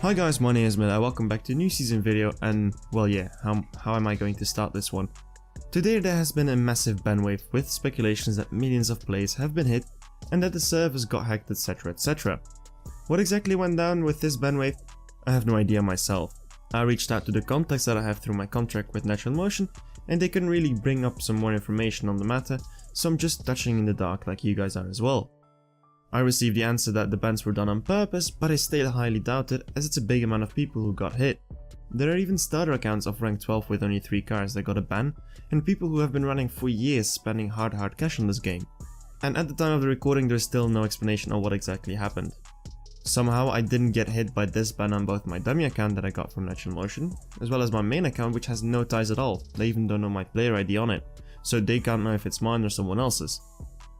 Hi guys, my name is Miller, welcome back to a new season video, and well yeah, how am I going to start this one? Today there has been a massive Banwave with speculations that millions of plays have been hit and that the servers got hacked, etc, etc. What exactly went down with this Banwave? I have no idea myself. I reached out to the contacts that I have through my contract with Natural Motion and they couldn't really bring up some more information on the matter, so I'm just touching in the dark like you guys are as well. I received the answer that the bans were done on purpose, but I still highly doubt it as it's a big amount of people who got hit. There are even starter accounts of rank 12 with only 3 cars that got a ban, and people who have been running for years spending hard cash on this game. And at the time of the recording there's still no explanation of what exactly happened. Somehow I didn't get hit by this ban on both my dummy account that I got from Natural Motion, as well as my main account which has no ties at all. They even don't know my player ID on it, so they can't know if it's mine or someone else's.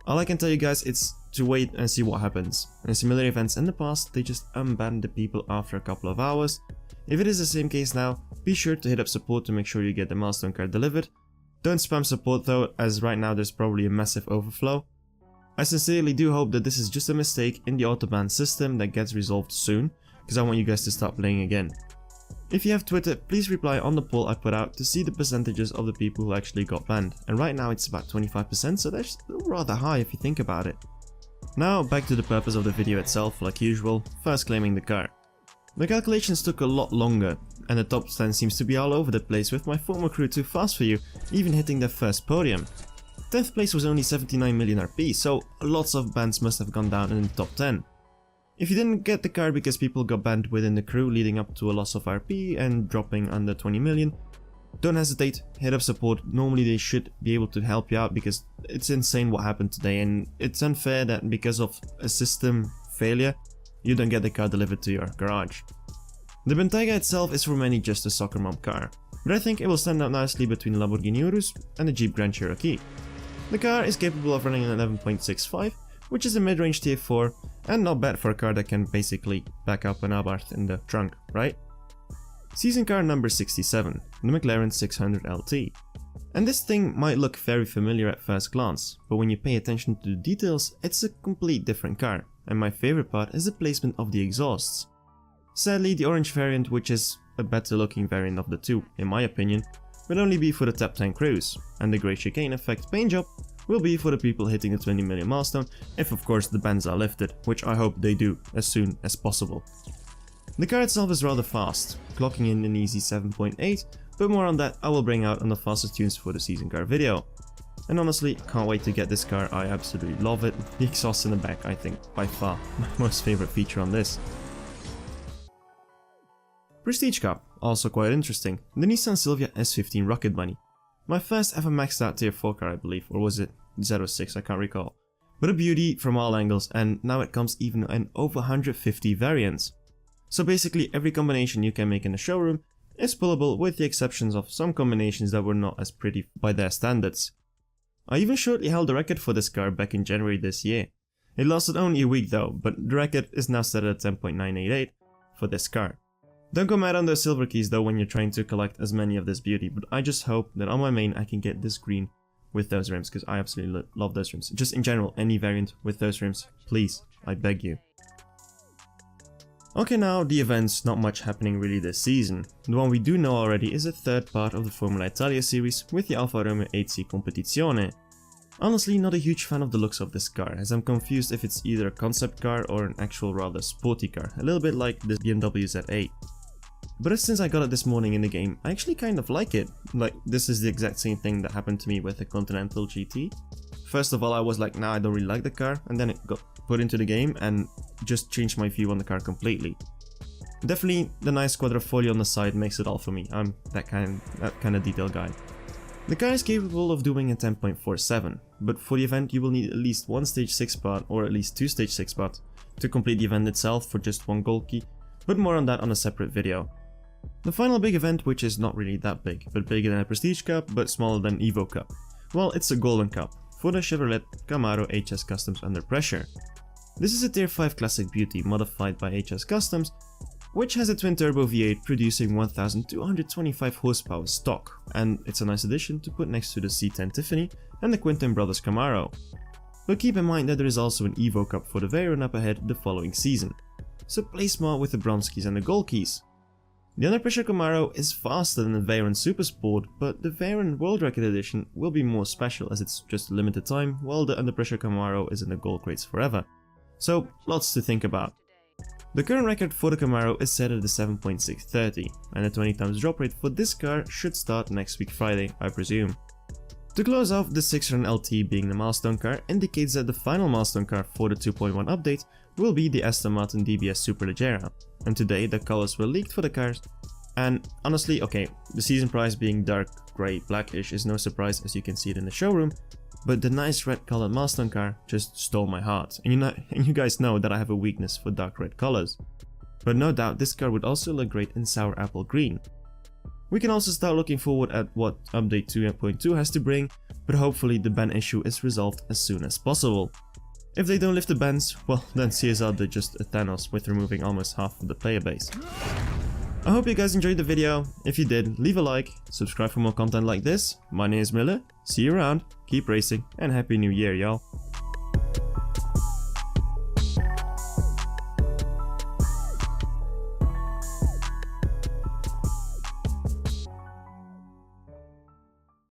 All I can tell you guys is to wait and see what happens. In similar events in the past, they just unbanned the people after a couple of hours. If it is the same case now, be sure to hit up support to make sure you get the milestone card delivered. Don't spam support though, as right now there's probably a massive overflow. I sincerely do hope that this is just a mistake in the autoban system that gets resolved soon, because I want you guys to start playing again. If you have Twitter, please reply on the poll I put out to see the percentages of the people who actually got banned, and right now it's about 25%, so that's rather high if you think about it. Now back to the purpose of the video itself, like usual, first claiming the car. The calculations took a lot longer, and the top 10 seems to be all over the place with my former crew Too Fast For You even hitting their first podium. 10th place was only 79 million RP, so lots of bans must have gone down in the top 10. If you didn't get the car because people got banned within the crew leading up to a loss of RP and dropping under 20 million, don't hesitate, hit up support. Normally they should be able to help you out because it's insane what happened today and it's unfair that because of a system failure, you don't get the car delivered to your garage. The Bentayga itself is for many just a soccer mom car, but I think it will stand out nicely between the Lamborghini Urus and the Jeep Grand Cherokee. The car is capable of running an 11.65, which is a mid-range tier 4, and not bad for a car that can basically back up an Abarth in the trunk, right? Season car number 67, the McLaren 600 LT. And this thing might look very familiar at first glance, but when you pay attention to the details, it's a complete different car, and my favorite part is the placement of the exhausts. Sadly, the orange variant, which is a better looking variant of the two, in my opinion, will only be for the top 10 crews, and the grey chicane effect paint job will be for the people hitting the 20 million milestone, if of course the bans are lifted, which I hope they do as soon as possible. The car itself is rather fast, clocking in an easy 7.8, but more on that I will bring out on the fastest tunes for the season car video. And honestly, can't wait to get this car, I absolutely love it. The exhaust in the back, I think, by far my most favorite feature on this. Prestige car, also quite interesting, the Nissan Silvia S15 Rocket Bunny. My first ever maxed out tier 4 car I believe, or was it 06, I can't recall. But a beauty from all angles, and now it comes even in over 150 variants. So basically every combination you can make in the showroom is pullable with the exceptions of some combinations that were not as pretty by their standards. I even shortly held the record for this car back in January this year. It lasted only a week though, but the record is now set at 10.988 for this car. Don't go mad on those silver keys though when you're trying to collect as many of this beauty, but I just hope that on my main I can get this green with those rims, because I absolutely love those rims. Just in general, any variant with those rims, please, I beg you. Okay, now the events, not much happening really this season. The one we do know already is a third part of the Formula Italia series with the Alfa Romeo 8C Competizione. Honestly, not a huge fan of the looks of this car, as I'm confused if it's either a concept car or an actual rather sporty car, a little bit like the BMW Z8. But since I got it this morning in the game, I actually kind of like it. Like, this is the exact same thing that happened to me with the Continental GT. First of all, I was like, nah, I don't really like the car, and then it got put into the game and just changed my view on the car completely. Definitely the nice quadrifoglio on the side makes it all for me. I'm that kind of detail guy. The car is capable of doing a 10.47, but for the event you will need at least one stage 6 spot or at least 2 stage 6 spots to complete the event itself for just one gold key, but more on that on a separate video. The final big event, which is not really that big, but bigger than a Prestige Cup, but smaller than Evo Cup. Well, it's a Golden Cup, for the Chevrolet Camaro HS Customs Under Pressure. This is a tier 5 classic beauty modified by HS Customs, which has a twin-turbo V8 producing 1225 horsepower stock, and it's a nice addition to put next to the C10 Tiffany and the Quinten Brothers Camaro. But keep in mind that there is also an Evo Cup for the variant up ahead the following season. so play smart with the bronze keys and the gold keys. The Under Pressure Camaro is faster than the Veyron Super Sport, but the Veyron World Record Edition will be more special as it's just a limited time, while the Under Pressure Camaro is in the gold crates forever. So lots to think about. The current record for the Camaro is set at the 7.630, and the 20 times drop rate for this car should start next week Friday, I presume. To close off, the 600 LT being the milestone car indicates that the final milestone car for the 2.1 update will be the Aston Martin DBS Superleggera, and today the colors were leaked for the cars. And honestly, okay, the season price being dark grey blackish is no surprise as you can see it in the showroom, but the nice red colored milestone car just stole my heart, and you guys know that I have a weakness for dark red colors. But no doubt this car would also look great in sour apple green. We can also start looking forward at what update 2.2 has to bring, but hopefully the ban issue is resolved as soon as possible. If they don't lift the bans, well then CSR did just a Thanos with removing almost half of the player base. I hope you guys enjoyed the video. If you did, leave a like, subscribe for more content like this. My name is Miller, see you around, keep racing, and Happy New Year y'all.